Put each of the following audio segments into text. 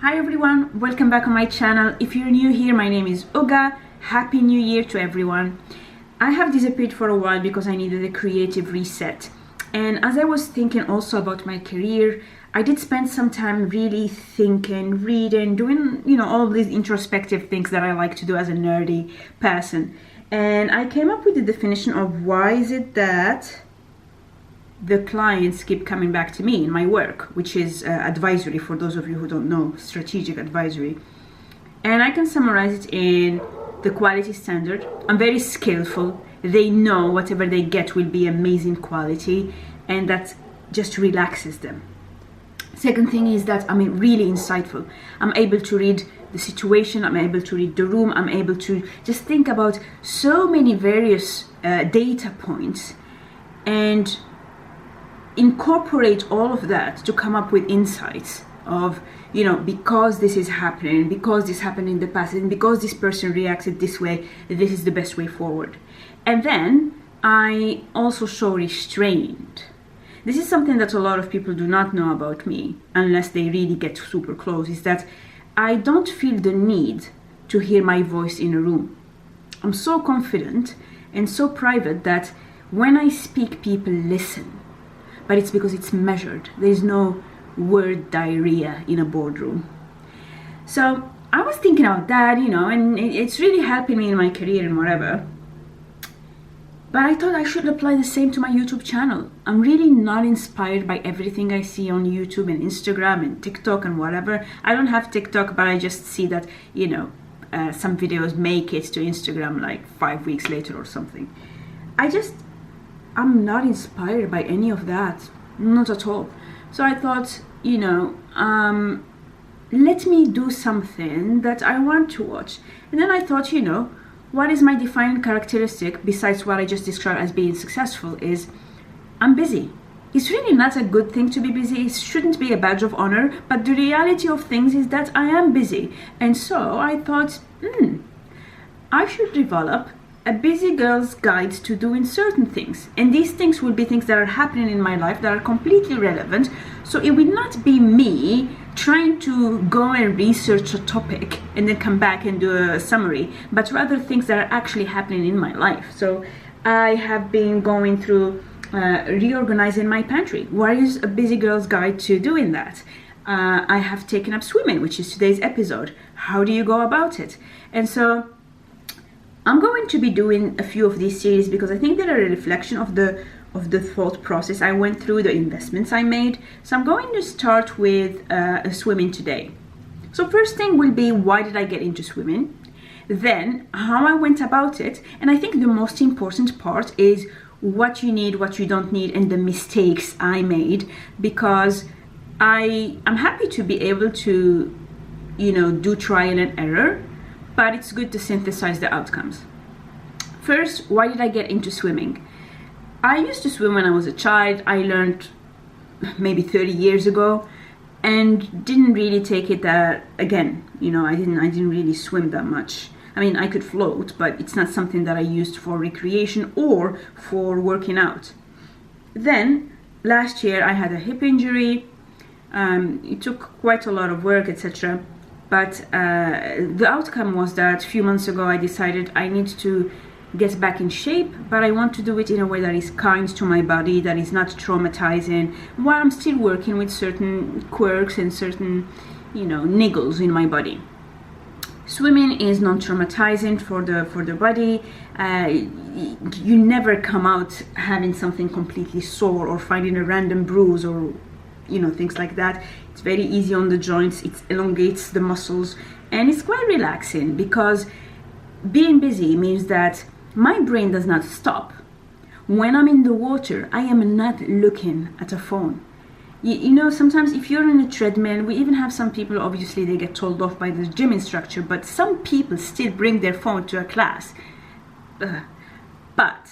Hi everyone, welcome back on my channel. If you're new here, my name is Uga. Happy New Year to everyone. I have disappeared for a while because I needed a creative reset. And as I was thinking also about my career, I did spend some time really thinking, reading, doing, all these introspective things that I like to do as a nerdy person. And I came up with the definition of why is it that the clients keep coming back to me in my work, which is advisory, for those of you who don't know, strategic advisory. And I can summarize it in the quality standard. I'm very skillful. They know whatever they get will be amazing quality, and that just relaxes them. Second thing is that I'm really insightful. I'm able to read the situation, I'm able to read the room, I'm able to just think about so many various data points and incorporate all of that to come up with insights of, because this is happening, because this happened in the past, and because this person reacted this way, this is the best way forward. And then I also show restraint. This is something that a lot of people do not know about me, unless they really get super close, is that I don't feel the need to hear my voice in a room. I'm so confident and so private that when I speak, people listen. But it's because it's measured. There's no word diarrhea in a boardroom. So I was thinking about that, and it's really helping me in my career and whatever. But I thought I should apply the same to my YouTube channel. I'm really not inspired by everything I see on YouTube and Instagram and TikTok and whatever. I don't have TikTok, but I just see that, some videos make it to Instagram like 5 weeks later or something. I'm not inspired by any of that, not at all. So I thought, let me do something that I want to watch. And then I thought, what is my defining characteristic besides what I just described as being successful is I'm busy. It's really not a good thing to be busy. It shouldn't be a badge of honor, but the reality of things is that I am busy. And so I thought, I should develop a busy girl's guide to doing certain things, and these things will be things that are happening in my life that are completely relevant. So it will not be me trying to go and research a topic and then come back and do a summary, but rather things that are actually happening in my life. So I have been going through reorganizing my pantry. What is a busy girl's guide to doing that? I have taken up swimming, which is today's episode. How do you go about it? And so I'm going to be doing a few of these series because I think they're a reflection of the thought process I went through, the investments I made. So I'm going to start with swimming today. So first thing will be, why did I get into swimming? Then how I went about it. And I think the most important part is what you need, what you don't need, and the mistakes I made, because I'm happy to be able to, do trial and error, but it's good to synthesize the outcomes. First, why did I get into swimming? I used to swim when I was a child. I learned maybe 30 years ago and didn't really take it again. I didn't really swim that much. I mean, I could float, but it's not something that I used for recreation or for working out. Then last year I had a hip injury. It took quite a lot of work, etc. But the outcome was that a few months ago I decided I need to get back in shape, but I want to do it in a way that is kind to my body, that is not traumatizing, while I'm still working with certain quirks and certain, niggles in my body. Swimming is non-traumatizing for the body. You never come out having something completely sore or finding a random bruise or things like that. It's very easy on the joints, it elongates the muscles, and it's quite relaxing because being busy means that my brain does not stop. When I'm in the water, I am not looking at a phone. Sometimes if you're in a treadmill, we even have some people, obviously they get told off by the gym instructor, but some people still bring their phone to a class. But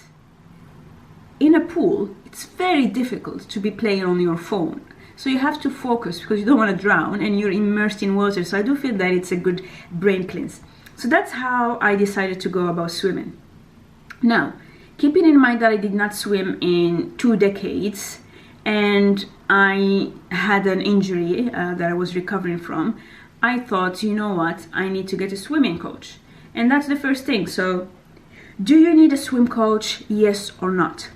in a pool, it's very difficult to be playing on your phone. So you have to focus because you don't want to drown and you're immersed in water. So I do feel that it's a good brain cleanse. So that's how I decided to go about swimming. Now, keeping in mind that I did not swim in 2 decades and I had an injury that I was recovering from, I thought, you know what, I need to get a swimming coach. And that's the first thing. So do you need a swim coach? Yes or not?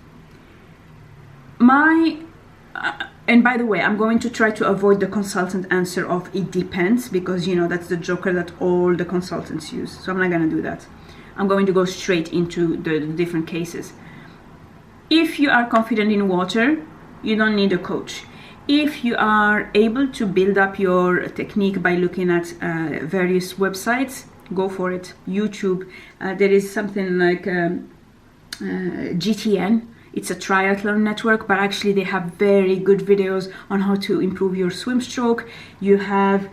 And by the way, I'm going to try to avoid the consultant answer of it depends, because you know that's the joker that all the consultants use. So I'm not going to do that. I'm going to go straight into the different cases. If you are confident in water, you don't need a coach. If you are able to build up your technique by looking at various websites, go for it. YouTube, there is something like GTN. It's a triathlon network, but actually they have very good videos on how to improve your swim stroke. You have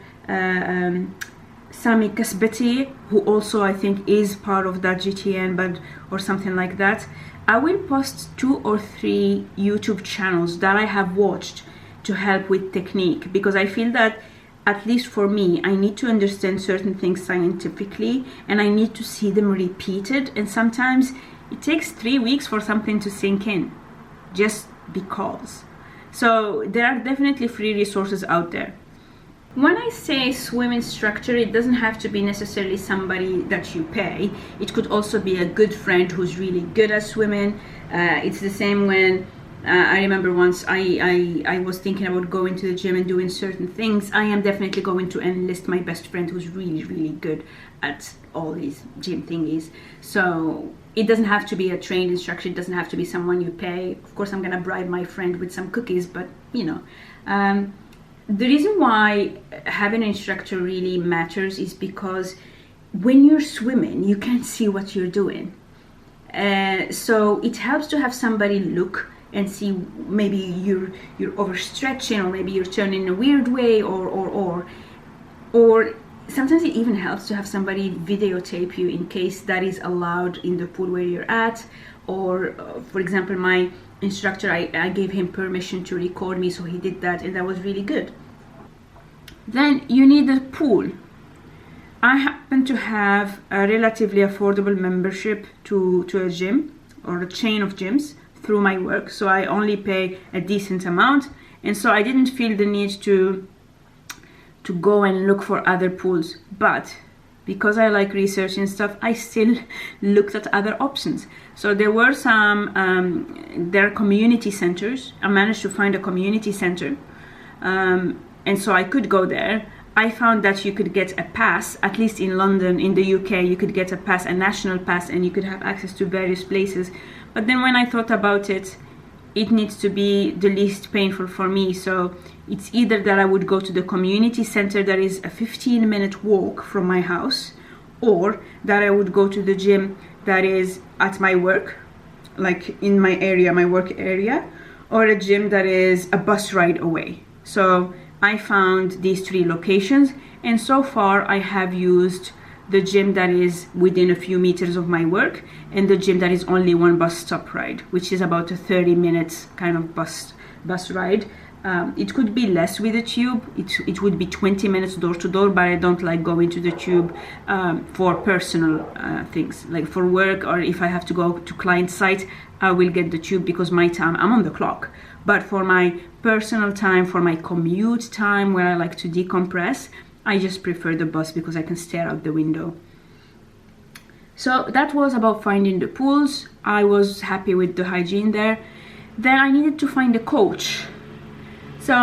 Sami Kasbeti, who also I think is part of that GTN, or something like that. I will post 2 or 3 YouTube channels that I have watched to help with technique, because I feel that, at least for me, I need to understand certain things scientifically and I need to see them repeated, and sometimes it takes 3 weeks for something to sink in, just because. So there are definitely free resources out there. When I say swim instructor, it doesn't have to be necessarily somebody that you pay. It could also be a good friend who's really good at swimming. It's the same when I remember once I was thinking about going to the gym and doing certain things. I am definitely going to enlist my best friend who's really, really good at all these gym thingies. So it doesn't have to be a trained instructor. It doesn't have to be someone you pay. Of course, I'm going to bribe my friend with some cookies, but you know. The reason why having an instructor really matters is because when you're swimming, you can't see what you're doing. So it helps to have somebody look and see, maybe you're overstretching, or maybe you're turning in a weird way, or sometimes it even helps to have somebody videotape you in case that is allowed in the pool where you're at. Or for example, my instructor, I gave him permission to record me, so he did that, and that was really good. Then you need a pool. I happen to have a relatively affordable membership to a gym or a chain of gyms through my work, so I only pay a decent amount, and so I didn't feel the need to go and look for other pools. But because I like researching stuff, I still looked at other options. So there were there are community centers. I managed to find a community center, and so I could go there. I found that you could get a pass, at least in London, in the UK, you could get a pass, a national pass, and you could have access to various places. But then when I thought about it, it needs to be the least painful for me. So it's either that I would go to the community center that is a 15-minute walk from my house, or that I would go to the gym that is at my work, like in my area, my work area, or a gym that is a bus ride away. So I found these 3 locations, and so far I have used the gym that is within a few meters of my work, and the gym that is only 1 bus stop ride, which is about a 30 minutes kind of bus ride. It could be less with the tube. It would be 20 minutes door to door, but I don't like going to the tube for personal things, like for work, or if I have to go to client site, I will get the tube because my time, I'm on the clock. But for my personal time, for my commute time, where I like to decompress, I just prefer the bus because I can stare out the window. So that was about finding the pools. I was happy with the hygiene there. Then I needed to find a coach. So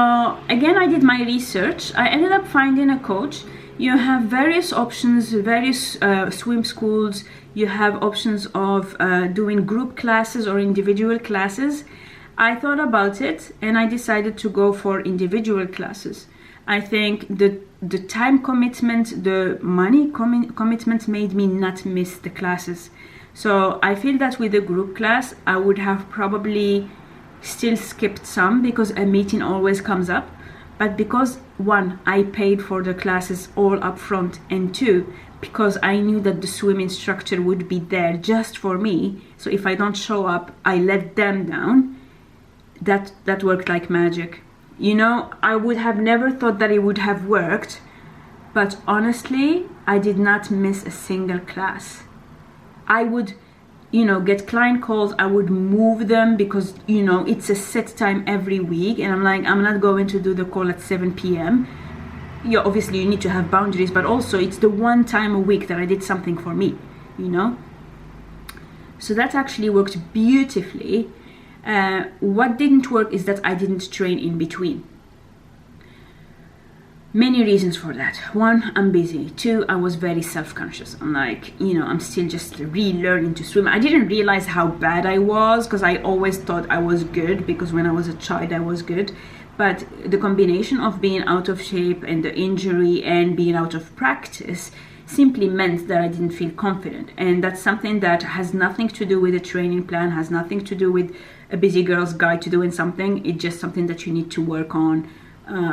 again, I did my research. I ended up finding a coach. You have various options, various swim schools. You have options of doing group classes or individual classes. I thought about it and I decided to go for individual classes. I think the time commitment, the money commitment made me not miss the classes. So I feel that with a group class, I would have probably still skipped some because a meeting always comes up. But because 1, I paid for the classes all up front, and 2, because I knew that the swim instructor would be there just for me, so if I don't show up, I let them down, that worked like magic. You know, I would have never thought that it would have worked, but honestly, I did not miss a single class. I would, get client calls, I would move them because, it's a set time every week, and I'm like, I'm not going to do the call at 7 p.m. Yeah, obviously you need to have boundaries, but also it's the one time a week that I did something for me, you know. So that actually worked beautifully. What didn't work is that I didn't train in between. Many reasons for that. One, I'm busy. Two, I was very self-conscious. I'm like, you know, I'm still just relearning to swim. I didn't realize how bad I was, because I always thought I was good, because when I was a child I was good. But the combination of being out of shape and the injury and being out of practice simply meant that I didn't feel confident. And that's something that has nothing to do with a training plan, has nothing to do with a busy girl's guide to doing something. It's just something that you need to work on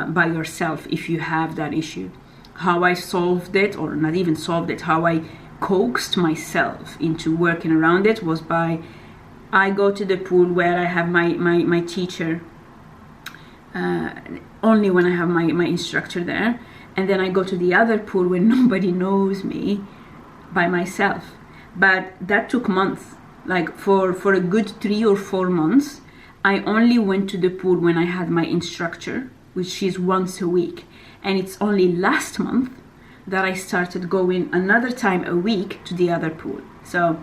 by yourself if you have that issue. How I solved it, or not even solved it, how I coaxed myself into working around it was by, I go to the pool where I have my teacher, only when I have my instructor there, and then I go to the other pool when nobody knows me, by myself. But that took months. Like for a good 3 or 4 months, I only went to the pool when I had my instructor, which is once a week. And it's only last month that I started going another time a week to the other pool. So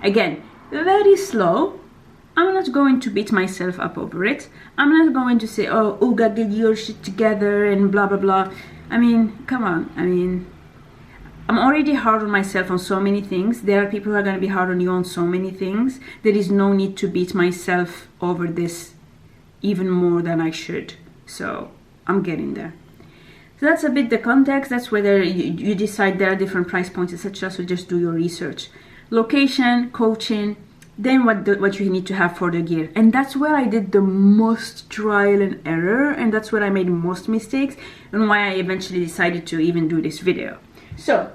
again, very slow. I'm not going to beat myself up over it. I'm not going to say, oh, Uga, get your shit together and blah, blah, blah. I mean, come on. I mean, I'm already hard on myself on so many things. There are people who are going to be hard on you on so many things. There is no need to beat myself over this even more than I should. So I'm getting there. So that's a bit the context. That's whether you decide there are different price points, etc. So just do your research. Location, coaching, then what you need to have for the gear. And that's where I did the most trial and error, and that's where I made most mistakes, and why I eventually decided to even do this video. So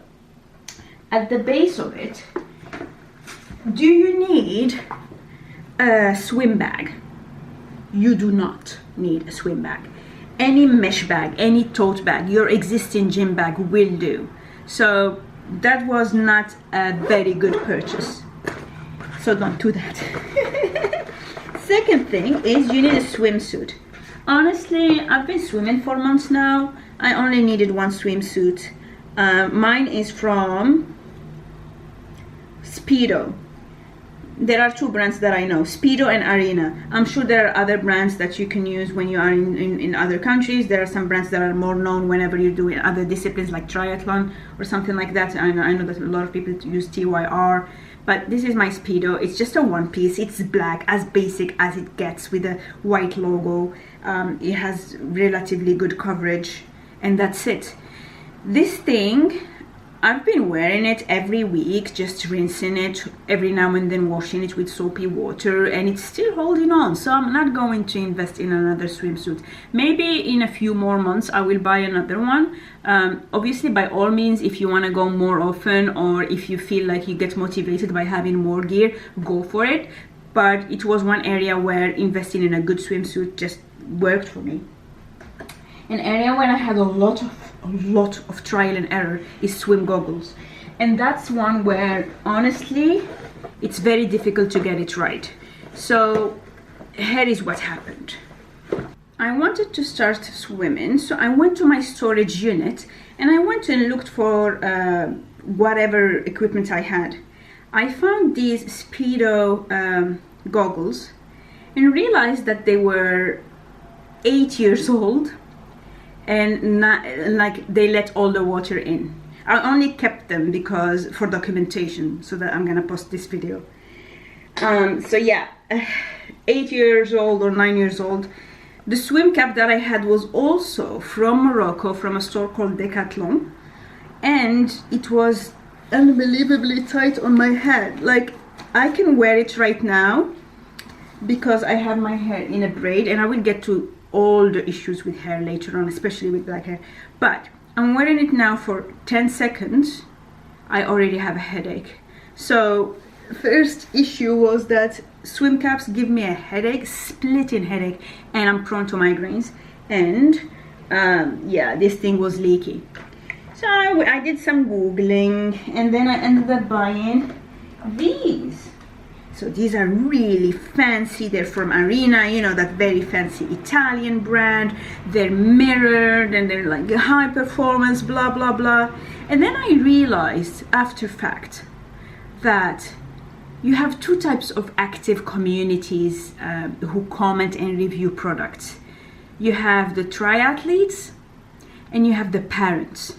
at the base of it, do you need a swim bag? You do not need a swim bag. Any mesh bag, any tote bag, your existing gym bag will do. So that was not a very good purchase. So don't do that. Second thing is you need a swimsuit. Honestly, I've been swimming for months now. I only needed one swimsuit. Mine is from Speedo. There are 2 brands that I know, Speedo and Arena. I'm sure there are other brands that you can use when you are in other countries. There are some brands that are more known whenever you're doing other disciplines like triathlon or something like that. I know that a lot of people use TYR, but this is my Speedo. It's just a one piece. It's black, as basic as it gets, with a white logo. It has relatively good coverage, and that's it. This thing, I've been wearing it every week, just rinsing it every now and then, washing it with soapy water, and it's still holding on. So I'm not going to invest in another swimsuit. Maybe in a few more months I will buy another one. Obviously, by all means, if you want to go more often, or if you feel like you get motivated by having more gear, go for it. But it was one area where investing in a good swimsuit just worked for me. An area where I had a lot of trial and error is swim goggles, and that's one where honestly it's very difficult to get it right. So here is what happened. I wanted to start swimming, so I went to my storage unit and I went and looked for whatever equipment I had. I found these Speedo goggles and realized that they were 8 years old, and not, like, they let all the water in. I only kept them because for documentation, so that I'm gonna post this video. So yeah, 8 years old or 9 years old. The swim cap that I had was also from Morocco, from a store called Decathlon, and it was unbelievably tight on my head. Like, I can wear it right now because I have my hair in a braid, and I will get to all the issues with hair later on, especially with black hair. But I'm wearing it now for 10 seconds. I already have a headache. So first issue was that swim caps give me a headache, splitting headache, and I'm prone to migraines. And yeah, this thing was leaky. So I did some googling, and then I ended up buying these. So these are really fancy. They're from Arena, you know, that very fancy Italian brand. They're mirrored and they're like high performance, blah, blah, blah. And then I realized after fact that you have two types of active communities who comment and review products. You have the triathletes and you have the parents.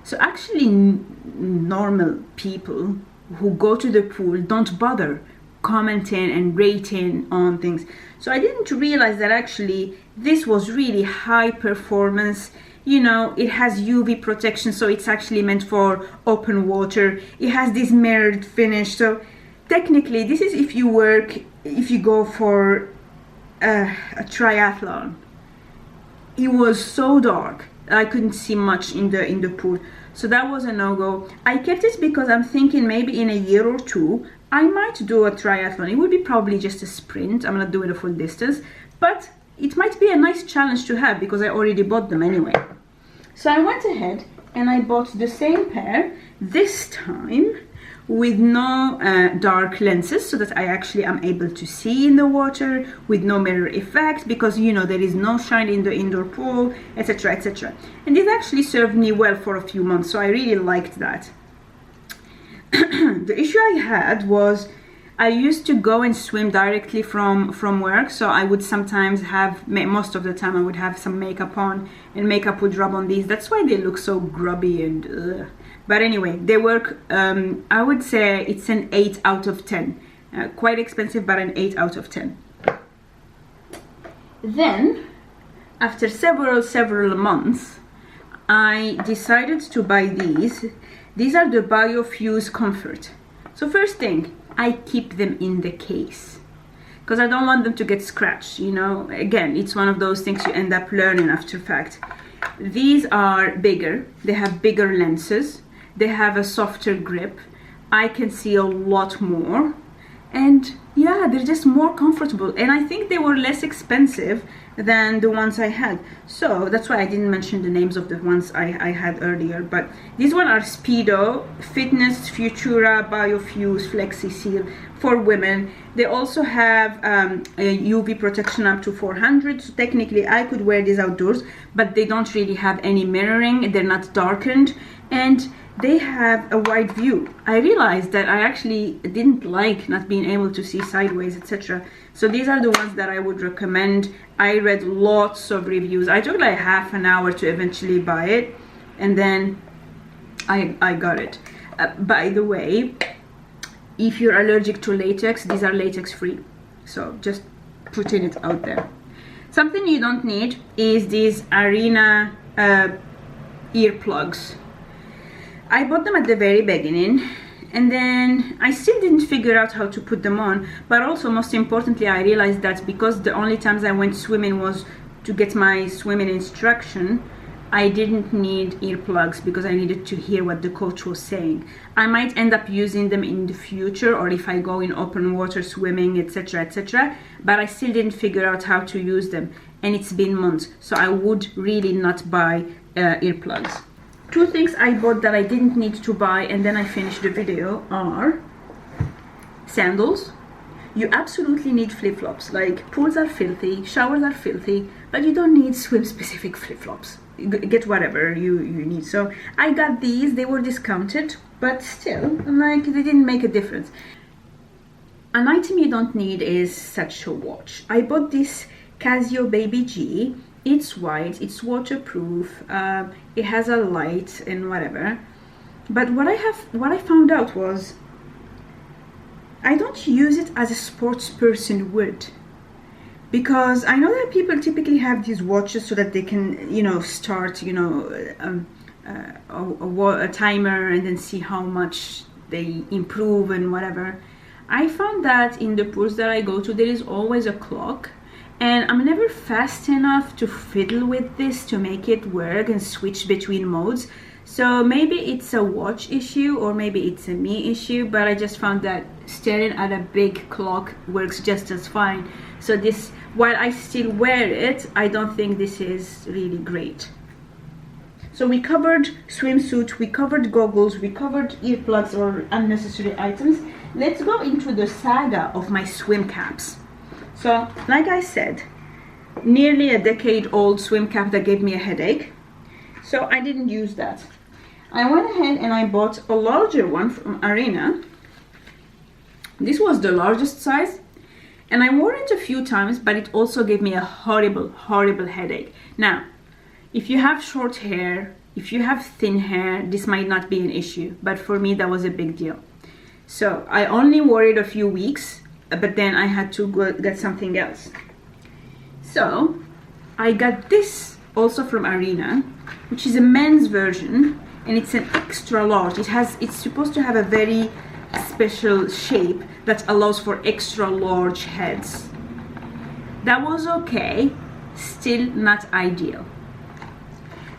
So actually normal people who go to the pool don't bother commenting and rating on things. So I didn't realize that actually this was really high performance. You know, it has UV protection, so it's actually meant for open water. It has this mirrored finish. So technically this is if you go for a triathlon. It was so dark I couldn't see much in the pool. So that was a no-go. I kept it because I'm thinking maybe in a year or two I might do a triathlon. It would be probably just a sprint. I'm not doing a full distance, but it might be a nice challenge to have because I already bought them anyway. So I went ahead and I bought the same pair, this time with no dark lenses, so that I actually am able to see in the water, with no mirror effect, because you know there is no shine in the indoor pool, etc, etc. And this actually served me well for a few months, so I really liked that. The issue I had was I used to go and swim directly from work, so I would sometimes have, most of the time I would have some makeup on, and makeup would rub on these. That's why they look so grubby and ugh. But anyway, they work. I would say it's an 8 out of 10. Quite expensive, but an 8 out of 10. Then, after several months, I decided to buy these. These are the Biofuse Comfort. So first thing, I keep them in the case because I don't want them to get scratched, you know. Again, it's one of those things you end up learning after fact. These are bigger. They have bigger lenses. They have a softer grip. I can see a lot more. And yeah, they're just more comfortable. And I think they were less expensive than the ones I had. So that's why I didn't mention the names of the ones I had earlier. But these ones are Speedo, Fitness, Futura, Biofuse, Flexi Seal for women. They also have a UV protection up to 400. So technically I could wear these outdoors, but they don't really have any mirroring. They're not darkened. And they have a wide view. I realized that I actually didn't like not being able to see sideways, etc. So these are the ones that I would recommend. I read lots of reviews. I took like half an hour to eventually buy it, and then I got it. By the way, if you're allergic to latex, these are latex free. So just putting it out there. Something you don't need is these Arena earplugs. I bought them at the very beginning, and then I still didn't figure out how to put them on. But also, most importantly, I realized that because the only times I went swimming was to get my swimming instruction, I didn't need earplugs because I needed to hear what the coach was saying. I might end up using them in the future, or if I go in open water swimming, etc, etc, but I still didn't figure out how to use them, and it's been months, so I would really not buy earplugs. Two things I bought that I didn't need to buy, and then I finished the video, are sandals. You absolutely need flip-flops. Like, pools are filthy, showers are filthy, but you don't need swim-specific flip-flops. Get whatever you need. So I got these. They were discounted, but still, like, they didn't make a difference. An item you don't need is such a watch. I bought this Casio Baby G. It's white, it's waterproof, it has a light and whatever. But what I found out was I don't use it as a sports person would, because I know that people typically have these watches so that they can, you know, start, you know, a timer and then see how much they improve and whatever. I found that in the pools that I go to, there is always a clock. And I'm never fast enough to fiddle with this to make it work and switch between modes. So maybe it's a watch issue, or maybe it's a me issue, but I just found that staring at a big clock works just as fine. So this, while I still wear it, I don't think this is really great. So we covered swimsuit, we covered goggles, we covered earplugs or unnecessary items. Let's go into the saga of my swim caps. So, like I said, nearly a decade old swim cap that gave me a headache. So I didn't use that. I went ahead and I bought a larger one from Arena. This was the largest size. And I wore it a few times, but it also gave me a horrible, horrible headache. Now, if you have short hair, if you have thin hair, this might not be an issue. But for me, that was a big deal. So I only wore it a few weeks, but then I had to go get something else. So I got this also from Arena, which is a men's version, and it's an extra large. It's supposed to have a very special shape that allows for extra large heads. That was okay, still not ideal.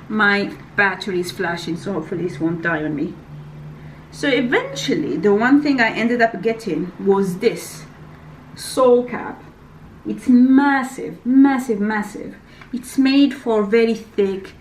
My battery is flashing, so hopefully this won't die on me. So eventually, the one thing I ended up getting was this soul cap. It's massive, massive, massive. It's made for very thick,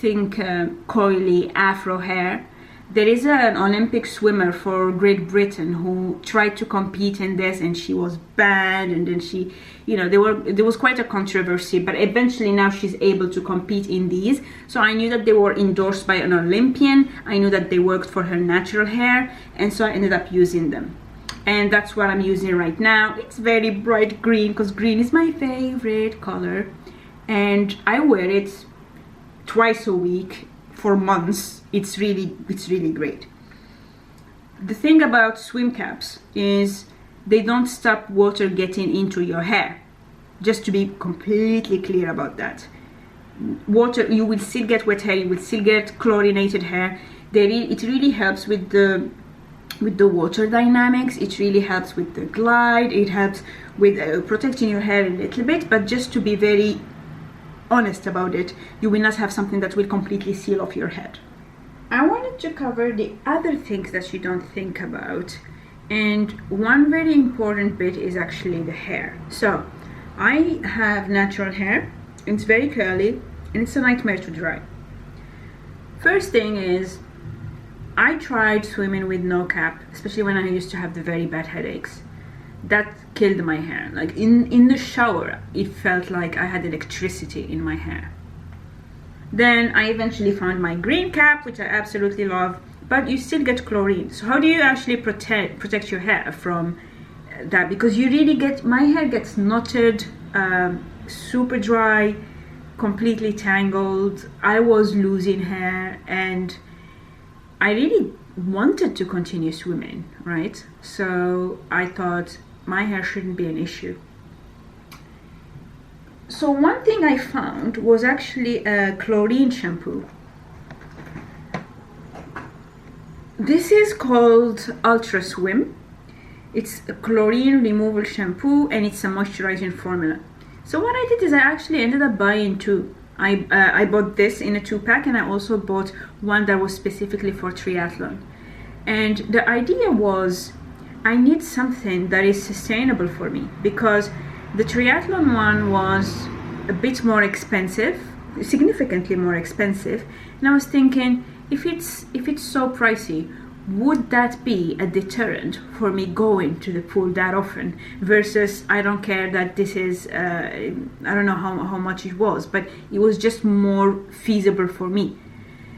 coily afro hair. There is an Olympic swimmer for Great Britain who tried to compete in this, and she was banned, and then she, there was quite a controversy, but eventually now she's able to compete in these. So I knew that they were endorsed by an Olympian. I knew that they worked for her natural hair, and so I ended up using them. And that's what I'm using right now. It's very bright green because green is my favorite color, and I wear it twice a week for months. It's really great. The thing about swim caps is they don't stop water getting into your hair. Just to be completely clear about that. Water, you will still get wet hair, you will still get chlorinated hair. It really helps with the water dynamics. It really helps with the glide. It helps with protecting your hair a little bit, but just to be very honest about it, you will not have something that will completely seal off your head. I wanted to cover the other things that you don't think about, and one very important bit is actually the hair. So I have natural hair, it's very curly, and it's a nightmare to dry. First thing is, I tried swimming with no cap, especially when I used to have the very bad headaches. That killed my hair. Like in the shower, it felt like I had electricity in my hair. Then I eventually found my green cap, which I absolutely love, but you still get chlorine. So how do you actually protect your hair from that? Because you really my hair gets knotted, super dry, completely tangled. I was losing hair, and I really wanted to continue swimming, right? So I thought my hair shouldn't be an issue. So one thing I found was actually a chlorine shampoo. This is called Ultra Swim. It's a chlorine removal shampoo, and it's a moisturizing formula. So what I did is I actually ended up buying two. I bought this in a 2-pack, and I also bought one that was specifically for triathlon. And the idea was I need something that is sustainable for me, because the triathlon one was a bit more expensive, significantly more expensive, and I was thinking, if it's so pricey, would that be a deterrent for me going to the pool that often, versus I don't care that this is I don't know how much it was, but it was just more feasible for me.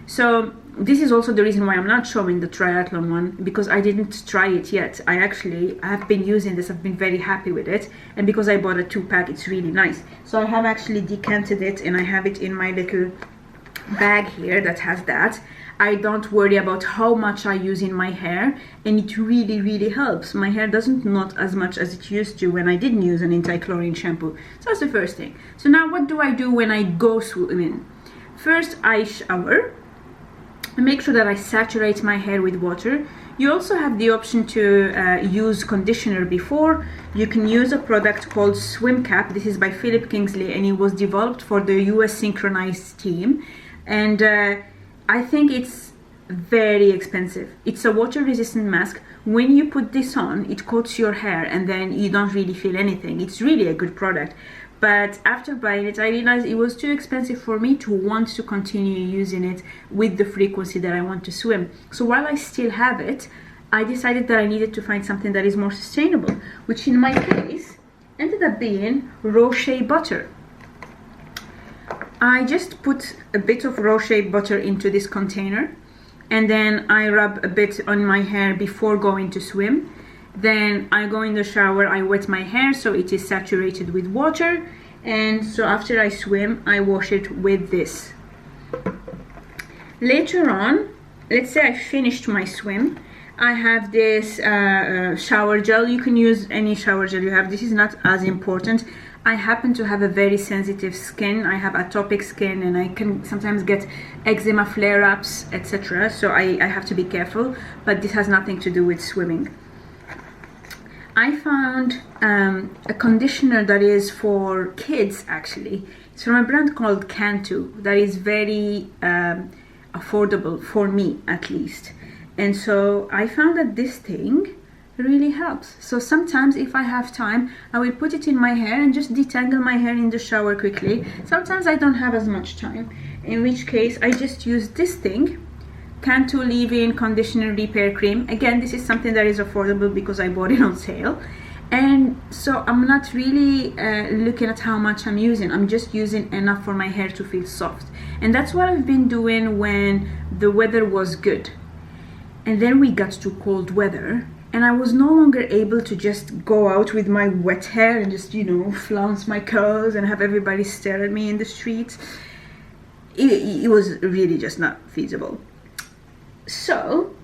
So this is also the reason why I'm not showing the triathlon one, because I didn't try it yet. I have been using this, I've been very happy with it, and because I bought a 2-pack, it's really nice. So I have actually decanted it, and I have it in my little bag here that has that. I don't worry about how much I use in my hair, and it really helps. My hair doesn't knot as much as it used to when I didn't use an anti-chlorine shampoo. So that's the first thing. So now what do I do when I go swimming? First, I shower. Make sure that I saturate my hair with water. You also have the option to use conditioner before. You can use a product called Swim Cap. This is by Philip Kingsley, and it was developed for the US Synchronized team. And I think it's very expensive. It's a water resistant mask. When you put this on, it coats your hair, and then you don't really feel anything. It's really a good product. But after buying it, I realized it was too expensive for me to want to continue using it with the frequency that I want to swim. So while I still have it, I decided that I needed to find something that is more sustainable, which in my case ended up being rouge butter. I just put a bit of rouge butter into this container, and then I rub a bit on my hair before going to swim. Then I go in the shower, I wet my hair so it is saturated with water, and so after I swim, I wash it with this. Later on, let's say I finished my swim, I have this shower gel. You can use any shower gel you have. This is not as important. I happen to have a very sensitive skin. I have atopic skin, and I can sometimes get eczema flare-ups, etc. So I have to be careful, but this has nothing to do with swimming. I found a conditioner that is for kids, actually. It's from a brand called Cantu that is very affordable for me, at least. And so I found that this thing really helps. So sometimes if I have time, I will put it in my hair and just detangle my hair in the shower quickly. Sometimes I don't have as much time, in which case I just use this thing, Cantu Leave-In Conditioner Repair Cream. Again, this is something that is affordable because I bought it on sale. And so I'm not really looking at how much I'm using. I'm just using enough for my hair to feel soft. And that's what I've been doing when the weather was good. And then we got to cold weather, and I was no longer able to just go out with my wet hair and just, you know, flounce my curls and have everybody stare at me in the streets. It was really just not feasible. So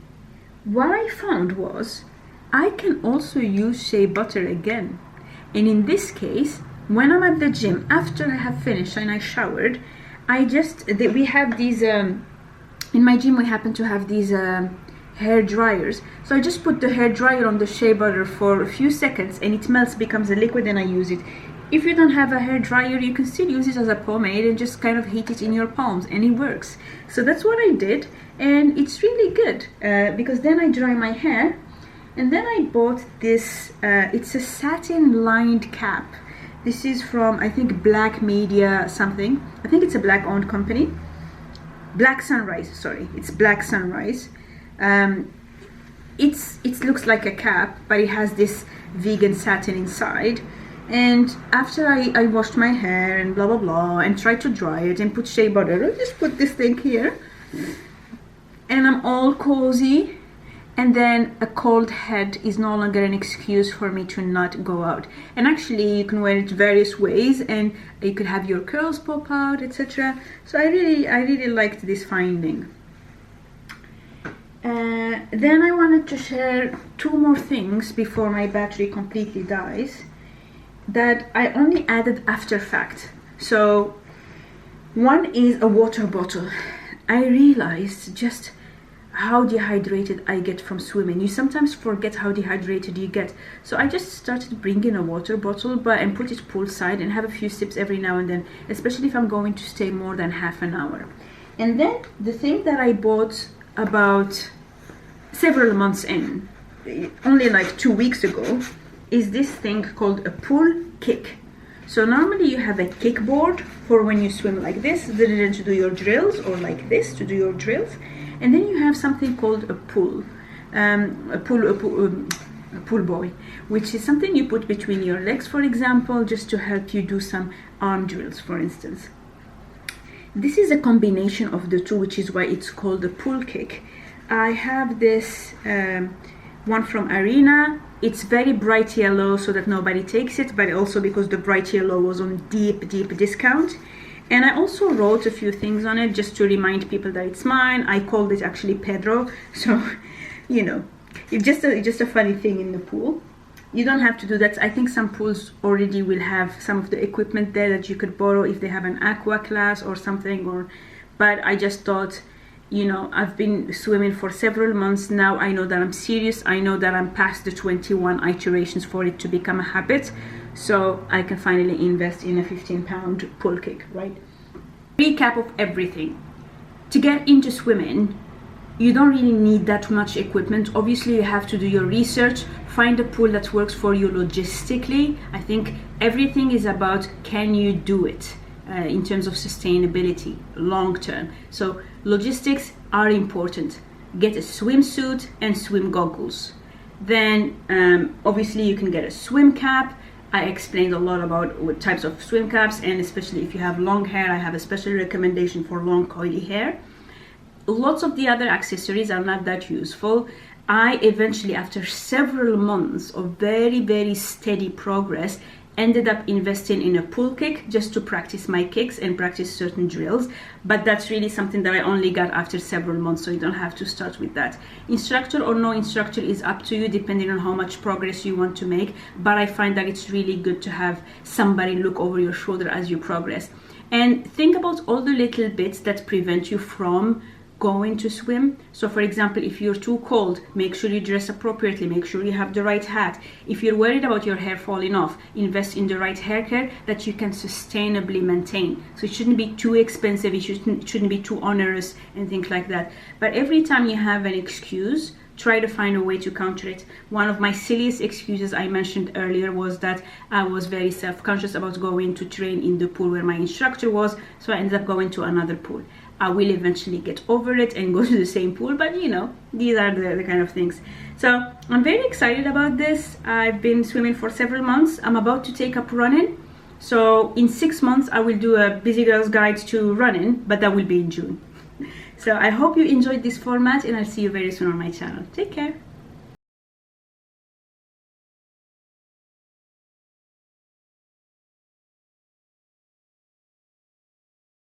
what I found was I can also use shea butter again. And in this case, when I'm at the gym, after I have finished and I showered, we have these, in my gym we happen to have these hair dryers. So I just put the hair dryer on the shea butter for a few seconds, and it melts, becomes a liquid, and I use it. If you don't have a hair dryer, you can still use it as a pomade and just kind of heat it in your palms, and it works. So that's what I did, and it's really good because then I dry my hair. And then I bought this, it's a satin lined cap. This is from, I think, Black Media something. I think it's a black owned company. Black Sunrise, sorry, it's Black Sunrise. It looks like a cap, but it has this vegan satin inside. And after I washed my hair and blah blah blah and tried to dry it and put shea butter, I just put this thing here, and I'm all cozy. And then a cold head is no longer an excuse for me to not go out. And actually you can wear it various ways, and you could have your curls pop out, etc. So I really liked this finding. Then I wanted to share two more things before my battery completely dies that I only added after fact. So one is a water bottle. I realized just how dehydrated I get from swimming. You sometimes forget how dehydrated you get. So I just started bringing a water bottle and put it poolside and have a few sips every now and then, especially if I'm going to stay more than half an hour. And then the thing that I bought about several months in, only like 2 weeks ago, is this thing called a pool kick. So normally you have a kickboard for when you swim like this, then to do your drills, or like this to do your drills. And then you have something called a pool buoy, which is something you put between your legs, for example, just to help you do some arm drills, for instance. This is a combination of the two, which is why it's called a pool kick. I have this one from Arena. It's very bright yellow so that nobody takes it, but also because the bright yellow was on deep discount. And I also wrote a few things on it just to remind people that it's mine. I called it actually Pedro, so you know, it's just a funny thing in the pool. You don't have to do that. I think some pools already will have some of the equipment there that you could borrow if they have an aqua class or something. But I just thought, you know, I've been swimming for several months now. I know that I'm serious. I know that I'm past the 21 iterations for it to become a habit. So I can finally invest in a 15-pound pool kick, right? Recap of everything. To get into swimming, you don't really need that much equipment. Obviously, you have to do your research, find a pool that works for you logistically. I think everything is about, can you do it in terms of sustainability long term. So logistics are important. Get a swimsuit and swim goggles. Then obviously you can get a swim cap. I explained a lot about what types of swim caps, and especially if you have long hair, I have a special recommendation for long coily hair. Lots of the other accessories are not that useful. I eventually, after several months of very, very steady progress, ended up investing in a pool kick just to practice my kicks and practice certain drills. But that's really something that I only got after several months, so you don't have to start with that. Instructor or no instructor is up to you, depending on how much progress you want to make. But I find that it's really good to have somebody look over your shoulder as you progress. And think about all the little bits that prevent you from going to swim. So for example, if you're too cold, make sure you dress appropriately, make sure you have the right hat. If you're worried about your hair falling off, invest in the right hair care that you can sustainably maintain. So it shouldn't be too expensive, it shouldn't be too onerous and things like that. But every time you have an excuse, try to find a way to counter it. One of my silliest excuses I mentioned earlier was that I was very self-conscious about going to train in the pool where my instructor was, so I ended up going to another pool. I will eventually get over it and go to the same pool, but you know, these are the kind of things. So I'm very excited about this. I've been swimming for several months. I'm about to take up running. So in 6 months, I will do a Busy Girl's Guide to running, but that will be in June. So I hope you enjoyed this format, and I'll see you very soon on my channel. Take care.